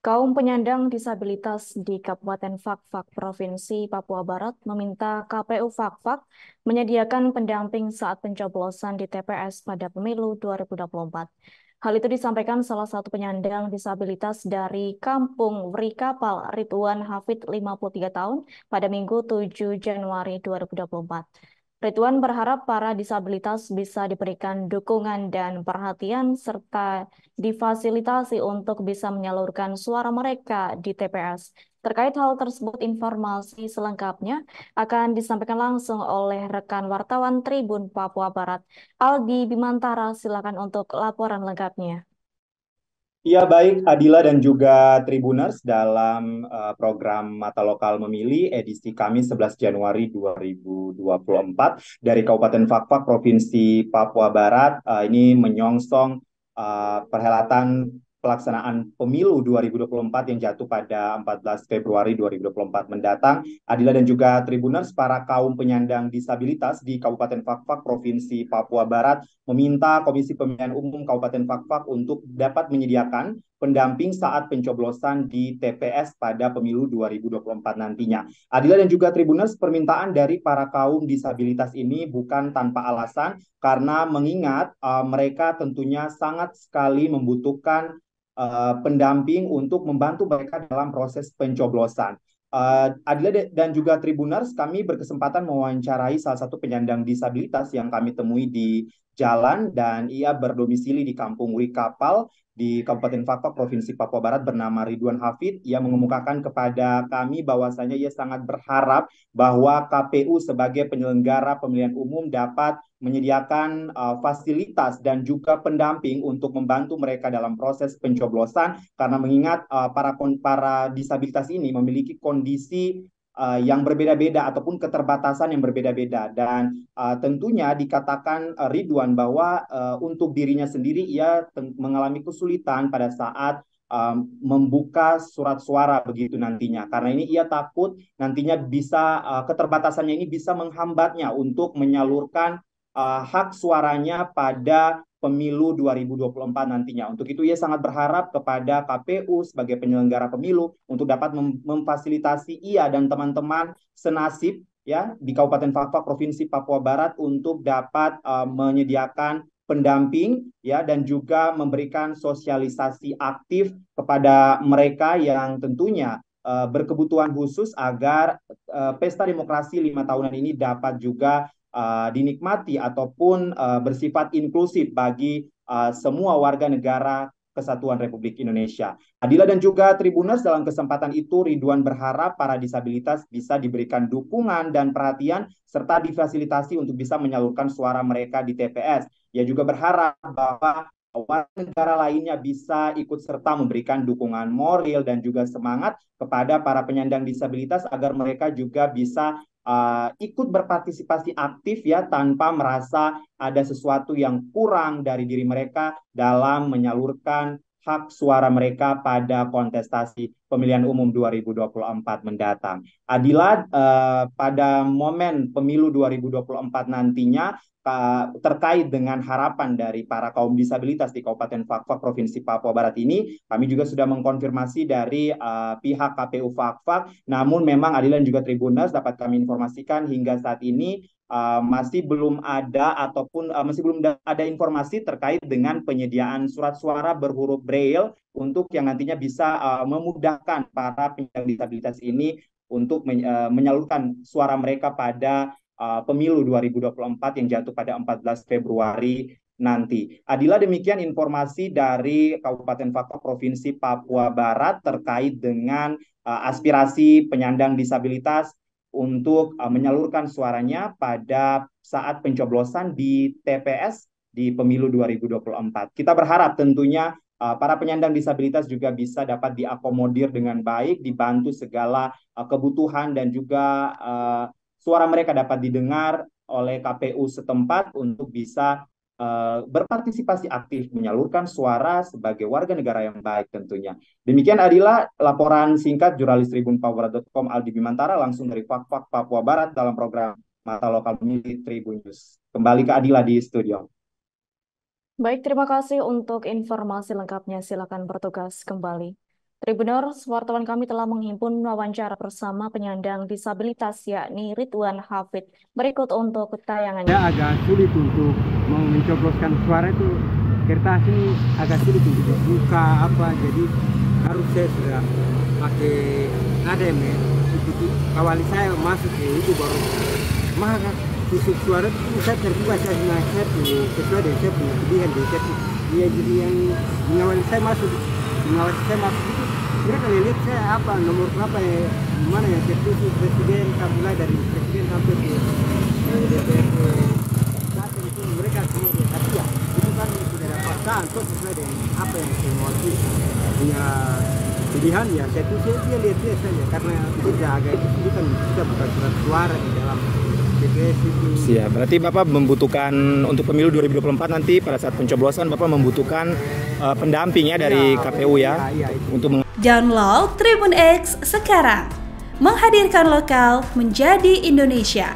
Kaum penyandang disabilitas di Kabupaten Fakfak, Provinsi Papua Barat meminta KPU Fakfak menyediakan pendamping saat pencoblosan di TPS pada pemilu 2024. Hal itu disampaikan salah satu penyandang disabilitas dari Kampung Wrikapal, Ridwan Hafid, 53 tahun, pada Minggu 7 Januari 2024. Ridwan berharap para disabilitas bisa diberikan dukungan dan perhatian serta difasilitasi untuk bisa menyalurkan suara mereka di TPS. Terkait hal tersebut, informasi selengkapnya akan disampaikan langsung oleh rekan wartawan Tribun Papua Barat, Aldi Bimantara. Silakan untuk laporan lengkapnya. Iya baik Adila dan juga Tribuners dalam program Mata Lokal Memilih edisi Kamis 11 Januari 2024 dari Kabupaten Fakfak Provinsi Papua Barat ini menyongsong perhelatan pelaksanaan Pemilu 2024 yang jatuh pada 14 Februari 2024 mendatang. Adila dan juga Tribuners, para kaum penyandang disabilitas di Kabupaten Fakfak Provinsi Papua Barat meminta Komisi Pemilihan Umum Kabupaten Fakfak untuk dapat menyediakan pendamping saat pencoblosan di TPS pada pemilu 2024 nantinya. Adila dan juga Tribuners, permintaan dari para kaum disabilitas ini bukan tanpa alasan karena mengingat mereka tentunya sangat sekali membutuhkan pendamping untuk membantu mereka dalam proses pencoblosan. Adila dan juga Tribuners, kami berkesempatan mewawancarai salah satu penyandang disabilitas yang kami temui di jalan dan ia berdomisili di Kampung Wikapal di Kabupaten Fakfak, Provinsi Papua Barat bernama Ridwan Hafid. Ia mengemukakan kepada kami bahwasanya ia sangat berharap bahwa KPU sebagai penyelenggara pemilihan umum dapat menyediakan fasilitas dan juga pendamping untuk membantu mereka dalam proses pencoblosan karena mengingat para disabilitas ini memiliki kondisi yang berbeda-beda ataupun keterbatasan yang berbeda-beda dan tentunya dikatakan Ridwan bahwa untuk dirinya sendiri ia mengalami kesulitan pada saat membuka surat suara begitu nantinya karena ini ia takut nantinya bisa keterbatasannya ini bisa menghambatnya untuk menyalurkan hak suaranya pada pemilu 2024 nantinya. Untuk itu ia sangat berharap kepada KPU sebagai penyelenggara pemilu untuk dapat memfasilitasi ia dan teman-teman senasib ya di Kabupaten Fakfak Provinsi Papua Barat untuk dapat menyediakan pendamping ya dan juga memberikan sosialisasi aktif kepada mereka yang tentunya berkebutuhan khusus agar pesta demokrasi 5 tahunan ini dapat juga dinikmati ataupun bersifat inklusif bagi semua warga negara Kesatuan Republik Indonesia. Adila dan juga Tribuners, dalam kesempatan itu Ridwan berharap para disabilitas bisa diberikan dukungan dan perhatian serta difasilitasi untuk bisa menyalurkan suara mereka di TPS. Ia juga berharap bahwa warga negara lainnya bisa ikut serta memberikan dukungan moral dan juga semangat kepada para penyandang disabilitas agar mereka juga bisa ikut berpartisipasi aktif ya tanpa merasa ada sesuatu yang kurang dari diri mereka dalam menyalurkan hak suara mereka pada kontestasi pemilihan umum 2024 mendatang. Adila, pada momen pemilu 2024 nantinya terkait dengan harapan dari para kaum disabilitas di Kabupaten Fakfak Provinsi Papua Barat ini, kami juga sudah mengkonfirmasi dari pihak KPU Fakfak. Namun memang Adila dan juga Tribuners dapat kami informasikan hingga saat ini masih belum ada ataupun masih belum ada informasi terkait dengan penyediaan surat suara berhuruf Braille untuk yang nantinya bisa memudahkan para penyandang disabilitas ini untuk menyalurkan suara mereka pada pemilu 2024 yang jatuh pada 14 Februari nanti. Adila, demikian informasi dari Kabupaten Fakfak Provinsi Papua Barat terkait dengan aspirasi penyandang disabilitas untuk menyalurkan suaranya pada saat pencoblosan di TPS di pemilu 2024. Kita berharap tentunya para penyandang disabilitas juga bisa dapat diakomodir dengan baik, dibantu segala kebutuhan dan juga suara mereka dapat didengar oleh KPU setempat untuk bisa berpartisipasi aktif menyalurkan suara sebagai warga negara yang baik tentunya. Demikian Adila, laporan singkat jurnalis tribunpapua.com Aldi Bimantara langsung dari Fakfak Papua Barat dalam program Mata Lokal Memilih Tribun News. Kembali ke Adila di studio. Baik, terima kasih untuk informasi lengkapnya. Silakan bertugas kembali. Tribuners, wartawan kami telah menghimpun wawancara bersama penyandang disabilitas yakni Ridwan Hafid. Berikut untuk tayangannya. Ya, agak sulit untuk mau mencobloskan suara itu, kertas ini agak sulit untuk dibuka apa, jadi harus saya sudah pakai ADM ya. Itu awali saya masuk ke itu baru maka tusuk suara itu saya terbuka saya sesuai dengan saya punya pilihan dari saya. Iya, jadi yang mengawali saya masuk itu mereka lihat saya apa nomor berapa ya, mana yang tertuju presiden, mulai dari presiden sampai ke DPRD. Saat itu mereka semua hadiah itu kan sudah dapat untuk sesuai dengan apa yang saya mau punya pilihan ya. Saya lihat saja karena tidak agak kesulitan kita bukan surat suara di dalam TPS itu. Siap, berarti Bapak membutuhkan untuk pemilu 2024 nanti pada saat pencoblosan Bapak membutuhkan pendamping ya dari KPU ya, untuk Download Tribun X sekarang, menghadirkan lokal menjadi Indonesia.